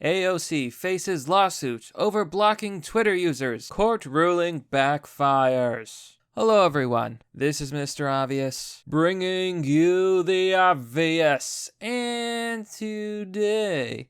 AOC faces lawsuit over blocking Twitter users. Court ruling backfires. Hello everyone, this is Mr. Obvious, bringing you the obvious, and today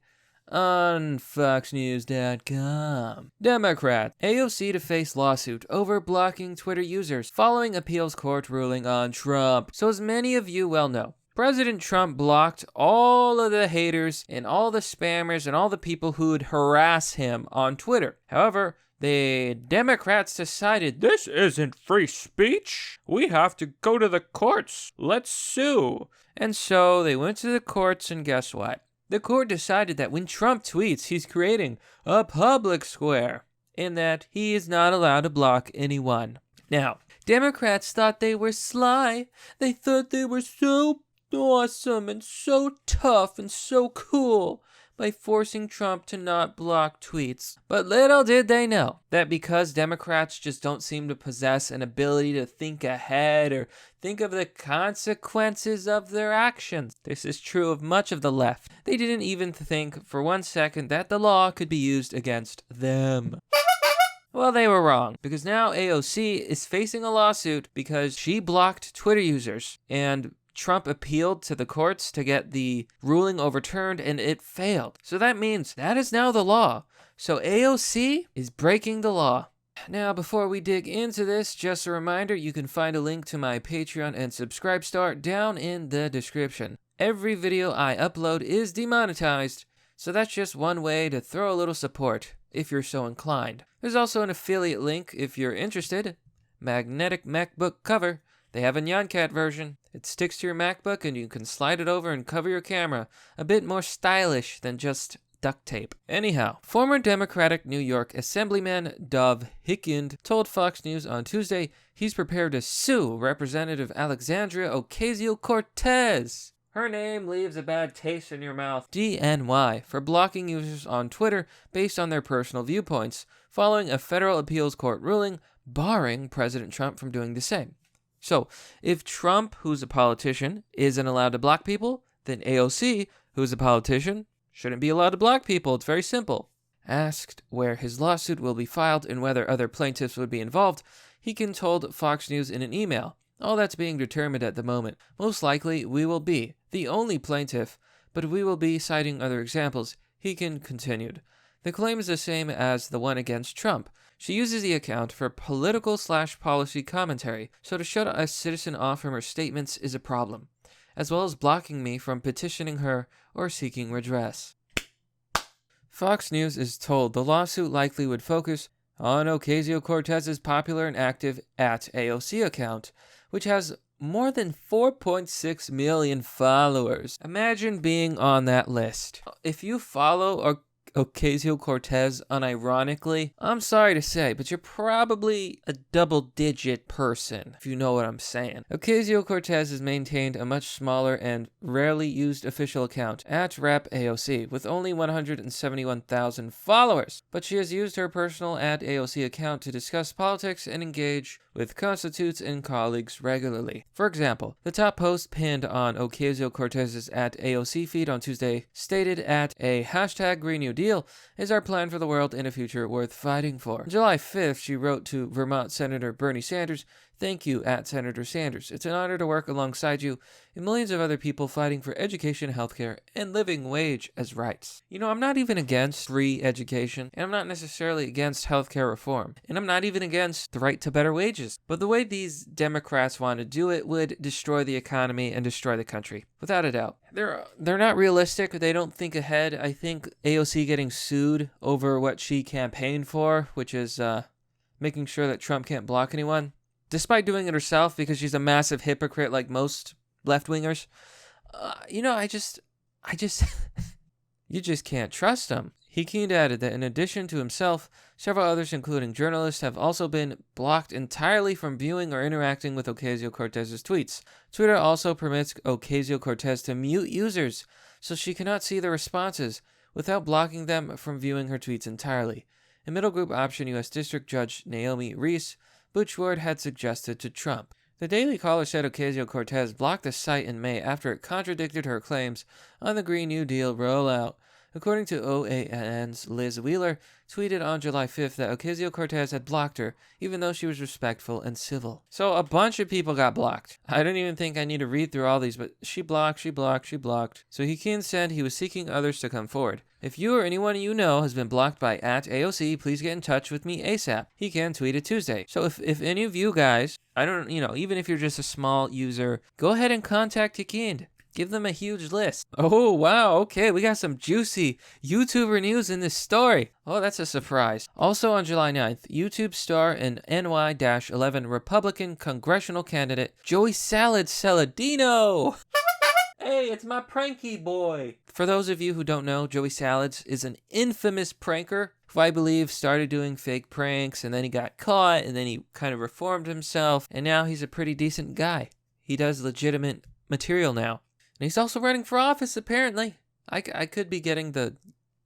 on FoxNews.com. Democrat, AOC to face lawsuit over blocking Twitter users following appeals court ruling on Trump. So as many of you well know, President Trump blocked all of the haters and all the spammers and all the people who would harass him on Twitter. However, the Democrats decided this isn't free speech. We have to go to the courts. Let's sue. And so they went to the courts, and guess what? The court decided that when Trump tweets, he's creating a public square and that he is not allowed to block anyone. Now, Democrats thought they were sly. They thought they were so awesome and so tough and so cool by forcing Trump to not block tweets. But little did they know that because Democrats just don't seem to possess an ability to think ahead or think of the consequences of their actions. This is true of much of the left. They didn't even think for 1 second that the law could be used against them. Well, they were wrong, because now AOC is facing a lawsuit because she blocked Twitter users, and Trump appealed to the courts to get the ruling overturned, and it failed. So that means that is now the law. So AOC is breaking the law. Now, before we dig into this, just a reminder, you can find a link to my Patreon and Subscribe Star down in the description. Every video I upload is demonetized, so that's just one way to throw a little support, if you're so inclined. There's also an affiliate link if you're interested. Magnetic MacBook cover. They have a NyanCat version. It sticks to your MacBook and you can slide it over and cover your camera. A bit more stylish than just duct tape. Anyhow, former Democratic New York Assemblyman Dov Hikind told Fox News on Tuesday he's prepared to sue Representative Alexandria Ocasio-Cortez. Her name leaves a bad taste in your mouth. DNY for blocking users on Twitter based on their personal viewpoints, following a federal appeals court ruling barring President Trump from doing the same. So, if Trump, who's a politician, isn't allowed to block people, then AOC, who's a politician, shouldn't be allowed to block people. It's very simple. Asked where his lawsuit will be filed and whether other plaintiffs would be involved, Hikind told Fox News in an email, "All that's being determined at the moment. Most likely, we will be the only plaintiff, but we will be citing other examples," Hikind continued. The claim is the same as the one against Trump. She uses the account for political/policy commentary, so to shut a citizen off from her statements is a problem, as well as blocking me from petitioning her or seeking redress. Fox News is told the lawsuit likely would focus on Ocasio-Cortez's popular and active @AOC account, which has more than 4.6 million followers. Imagine being on that list. If you follow Ocasio-Cortez unironically, I'm sorry to say, but you're probably a double-digit person, if you know what I'm saying. Ocasio-Cortez has maintained a much smaller and rarely used official account, @RepAOC, with only 171,000 followers, but she has used her personal @AOC account to discuss politics and engage with constituents and colleagues regularly. For example, the top post pinned on Ocasio-Cortez's @AOC feed on Tuesday stated @a hashtag Green New Deal is our plan for the world in a future worth fighting for. On July 5th, she wrote to Vermont Senator Bernie Sanders, "Thank you, @Senator Sanders. It's an honor to work alongside you and millions of other people fighting for education, healthcare, and living wage as rights." You know, I'm not even against free education, and I'm not necessarily against healthcare reform, and I'm not even against the right to better wages. But the way these Democrats want to do it would destroy the economy and destroy the country, without a doubt. They're not realistic. They don't think ahead. I think AOC getting sued over what she campaigned for, which is making sure that Trump can't block anyone, despite doing it herself because she's a massive hypocrite like most left-wingers. I just you just can't trust him. Hikind added that in addition to himself, several others, including journalists, have also been blocked entirely from viewing or interacting with Ocasio-Cortez's tweets. Twitter also permits Ocasio-Cortez to mute users so she cannot see their responses without blocking them from viewing her tweets entirely. A middle group option U.S. District Judge Naomi Reese Butchward had suggested to Trump. The Daily Caller said Ocasio-Cortez blocked the site in May after it contradicted her claims on the Green New Deal rollout. according to OAN's Liz Wheeler, tweeted on July 5th that Ocasio-Cortez had blocked her, even though she was respectful and civil. So a bunch of people got blocked. I don't even think I need to read through all these, but she blocked. So Hekin said he was seeking others to come forward. If you or anyone you know has been blocked by @AOC, please get in touch with me ASAP. Hekin tweeted Tuesday. So if any of you guys, even if you're just a small user, go ahead and contact Hekin. Give them a huge list. Oh, wow. Okay, we got some juicy YouTuber news in this story. Oh, that's a surprise. Also on July 9th, YouTube star and NY-11 Republican congressional candidate Joey Saladino. Hey, it's my pranky boy. For those of you who don't know, Joey Salads is an infamous pranker who I believe started doing fake pranks and then he got caught and then he kind of reformed himself and now he's a pretty decent guy. He does legitimate material now. And he's also running for office, apparently. I could be getting the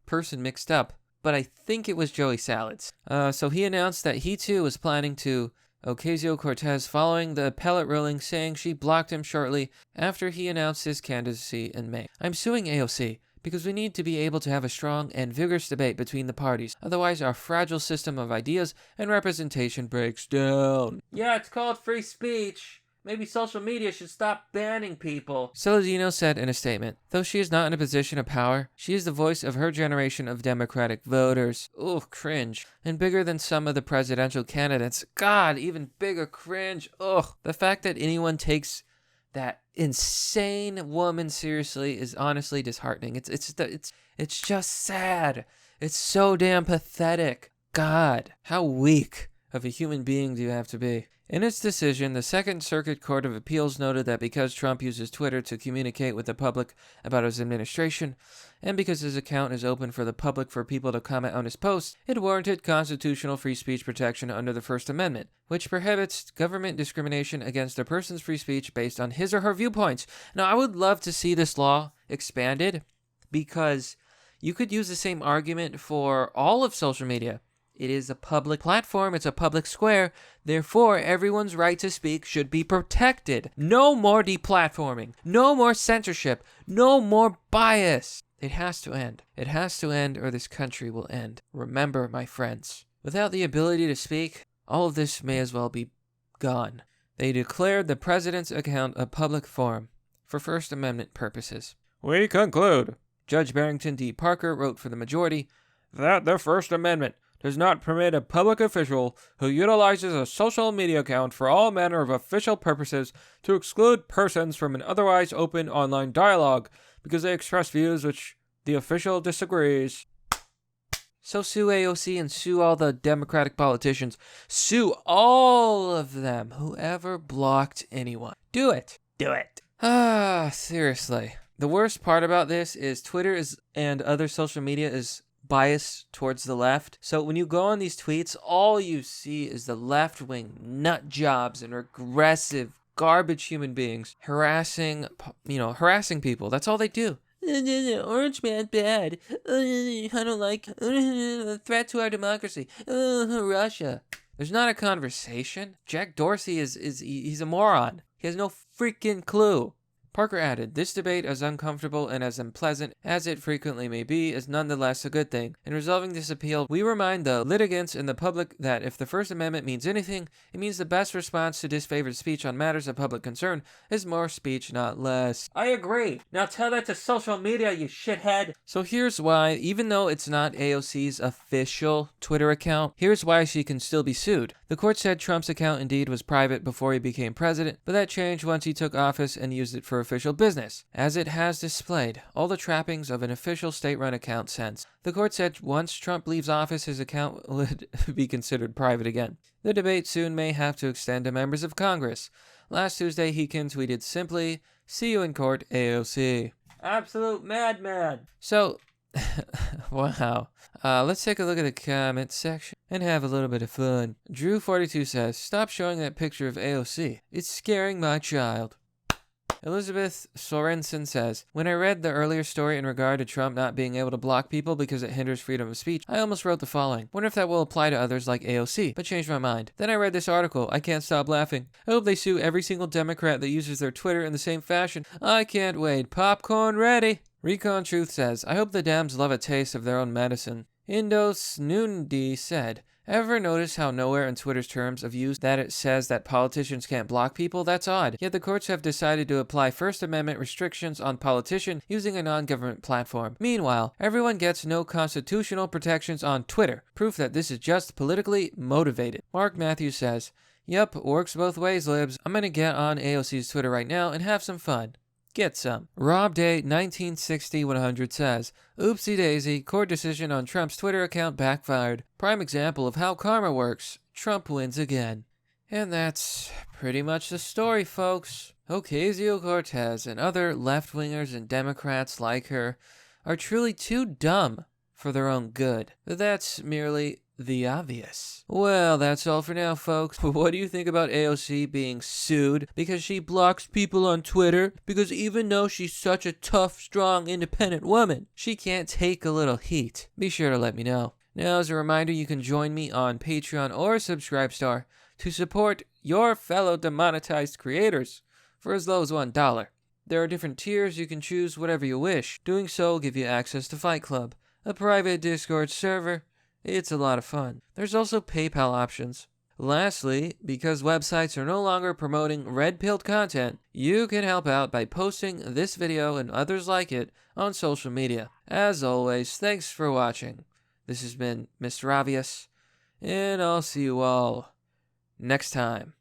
person mixed up, but I think it was Joey Salads. So he announced that he too was planning to Ocasio-Cortez following the appellate ruling saying she blocked him shortly after he announced his candidacy in May. I'm suing AOC because we need to be able to have a strong and vigorous debate between the parties. Otherwise, our fragile system of ideas and representation breaks down. Yeah, it's called free speech. Maybe social media should stop banning people. Saladino said in a statement, though she is not in a position of power, she is the voice of her generation of Democratic voters. Ooh, cringe. And bigger than some of the presidential candidates. God, even bigger cringe. Ugh. The fact that anyone takes that insane woman seriously is honestly disheartening. It's just sad. It's so damn pathetic. God, how weak of a human being do you have to be? In its decision, the Second Circuit Court of Appeals noted that because Trump uses Twitter to communicate with the public about his administration, and because his account is open for the public for people to comment on his posts, it warranted constitutional free speech protection under the First Amendment, which prohibits government discrimination against a person's free speech based on his or her viewpoints. Now, I would love to see this law expanded, because you could use the same argument for all of social media. It is a public platform. It's a public square. Therefore, everyone's right to speak should be protected. No more deplatforming. No more censorship. No more bias. It has to end. It has to end or this country will end. Remember, my friends, without the ability to speak, all of this may as well be gone. They declared the president's account a public forum for First Amendment purposes. We conclude. Judge Barrington D. Parker wrote for the majority that the First Amendment does not permit a public official who utilizes a social media account for all manner of official purposes to exclude persons from an otherwise open online dialogue because they express views which the official disagrees. So sue AOC and sue all the Democratic politicians. Sue all of them. Whoever blocked anyone. Do it. Do it. Seriously. The worst part about this is Twitter and other social media is bias towards the left. So when you go on these tweets, all you see is the left-wing nut jobs and regressive garbage human beings harassing people. That's all they do. Orange man bad. I don't like threat to our democracy. Russia. There's not a conversation. Jack Dorsey he's a moron. He has no freaking clue. Parker added, this debate, as uncomfortable and as unpleasant as it frequently may be, is nonetheless a good thing. In resolving this appeal, we remind the litigants and the public that if the First Amendment means anything, it means the best response to disfavored speech on matters of public concern is more speech, not less. I agree. Now tell that to social media, you shithead. So here's why, even though it's not AOC's official Twitter account, here's why she can still be sued. The court said Trump's account indeed was private before he became president, but that changed once he took office and used it for official business, as it has displayed all the trappings of an official state-run account since. The court said once Trump leaves office, his account would be considered private again. The debate soon may have to extend to members of Congress. Last Tuesday, Hekin tweeted simply, "See you in court, AOC." Absolute madman. So, wow. Let's take a look at the comment section and have a little bit of fun. Drew42 says, stop showing that picture of AOC. It's scaring my child. Elizabeth Sorensen says, when I read the earlier story in regard to Trump not being able to block people because it hinders freedom of speech, I almost wrote the following. Wonder if that will apply to others like AOC, but changed my mind. Then I read this article. I can't stop laughing. I hope they sue every single Democrat that uses their Twitter in the same fashion. I can't wait. Popcorn ready. Recon Truth says, I hope the Dems love a taste of their own medicine. Indos Nundi said, ever notice how nowhere in Twitter's terms of use that it says that politicians can't block people? That's odd. Yet the courts have decided to apply First Amendment restrictions on politicians using a non-government platform. Meanwhile, everyone gets no constitutional protections on Twitter. Proof that this is just politically motivated. Mark Matthews says, yep, works both ways, libs. I'm gonna get on AOC's Twitter right now and have some fun. Get some. Rob Day 1960-100 says, oopsie daisy, court decision on Trump's Twitter account backfired. Prime example of how karma works. Trump wins again. And that's pretty much the story, folks. Ocasio-Cortez and other left-wingers and Democrats like her are truly too dumb for their own good. That's merely the obvious. Well, that's all for now, folks. What do you think about AOC being sued because she blocks people on Twitter? Because even though she's such a tough, strong, independent woman, she can't take a little heat. Be sure to let me know. Now, as a reminder, you can join me on Patreon or Subscribestar to support your fellow demonetized creators for as low as $1. There are different tiers. You can choose whatever you wish. Doing so will give you access to Fight Club, a private Discord server. It's a lot of fun. There's also PayPal options. Lastly, because websites are no longer promoting red-pilled content, you can help out by posting this video and others like it on social media. As always, thanks for watching. This has been Mr. Obvious, and I'll see you all next time.